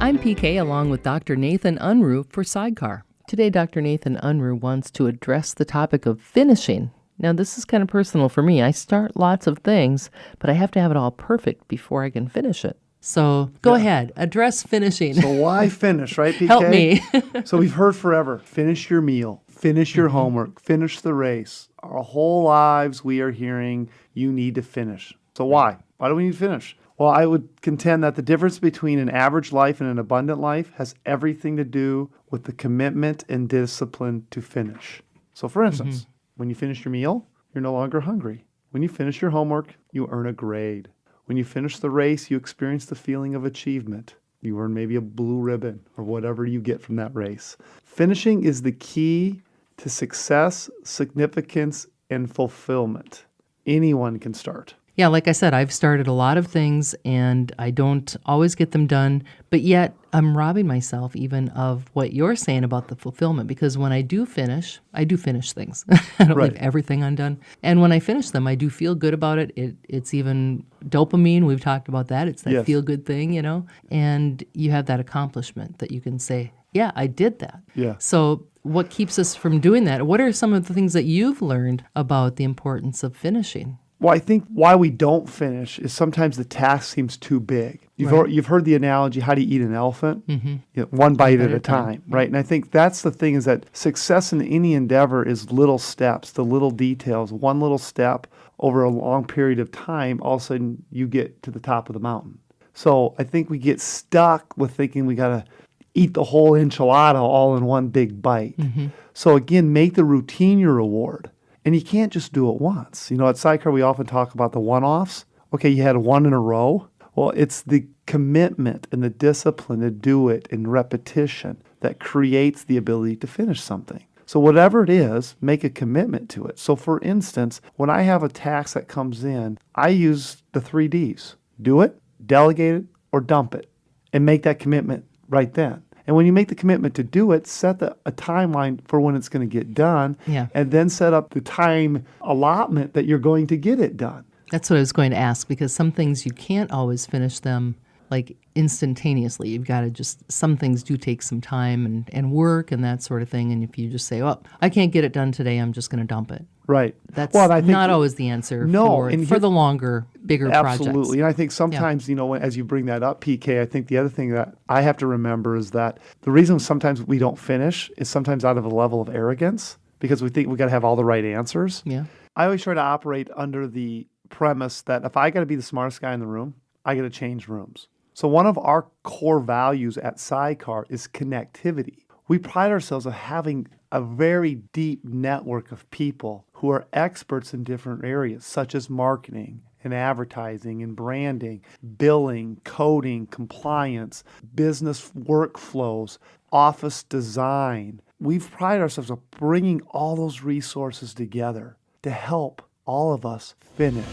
I'm PK along with Dr. Nathan Unruh for SIDECAR. Today, Dr. Nathan Unruh wants to address the topic of finishing. Now, this is kind of personal for me. I start lots of things, but I have to have it all perfect before I can finish it. So go ahead, address finishing. So why finish, right, PK? Help me. So we've heard forever, finish your meal, finish your homework, finish the race. Our whole lives we are hearing you need to finish. So why? Why do we need to finish? Well, I would contend that the difference between an average life and an abundant life has everything to do with the commitment and discipline to finish. So for instance, when you finish your meal, you're no longer hungry. When you finish your homework, you earn a grade. When you finish the race, you experience the feeling of achievement. You earn maybe a blue ribbon or whatever you get from that race. Finishing is the key to success, significance, and fulfillment. Anyone can start. Yeah, like I said, I've started a lot of things and I don't always get them done, but yet I'm robbing myself even of what you're saying about the fulfillment, because when I do finish things. I don't leave everything undone. And when I finish them, I do feel good about it. It's even dopamine. We've talked about that. It's that feel-good thing, and you have that accomplishment that you can say, yeah, I did that. Yeah. So what keeps us from doing that? What are some of the things that you've learned about the importance of finishing? Well, I think why we don't finish is sometimes the task seems too big. You've heard the analogy, how do you eat an elephant? One bite at a time, right? And I think that's the thing, is that success in any endeavor is little steps, the little details. One little step over a long period of time, all of a sudden you get to the top of the mountain. So I think we get stuck with thinking we got to eat the whole enchilada all in one big bite. So again, make the routine your reward. And you can't just do it once. At SIDECAR, we often talk about the one-offs. Okay, you had one in a row. Well, it's the commitment and the discipline to do it in repetition that creates the ability to finish something. So whatever it is, make a commitment to it. So for instance, when I have a task that comes in, I use the 3 Ds. Do it, delegate it, or dump it. And make that commitment right then. And when you make the commitment to do it, set a timeline for when it's going to get done, and then set up the time allotment that you're going to get it done. That's what I was going to ask, because some things you can't always finish them like instantaneously. You've got to some things do take some time and work and that sort of thing. And if you just say, well, I can't get it done today, I'm just going to dump it. Right. That's not always the answer for the longer, bigger projects. Absolutely. And I think sometimes, as you bring that up, PK, I think the other thing that I have to remember is that the reason sometimes we don't finish is sometimes out of a level of arrogance, because we think we got to have all the right answers. Yeah. I always try to operate under the premise that if I got to be the smartest guy in the room, I got to change rooms. So one of our core values at SIDECAR is connectivity. We pride ourselves on having a very deep network of people who are experts in different areas, such as marketing and advertising and branding, billing, coding, compliance, business workflows, office design. We've prided ourselves on bringing all those resources together to help all of us finish.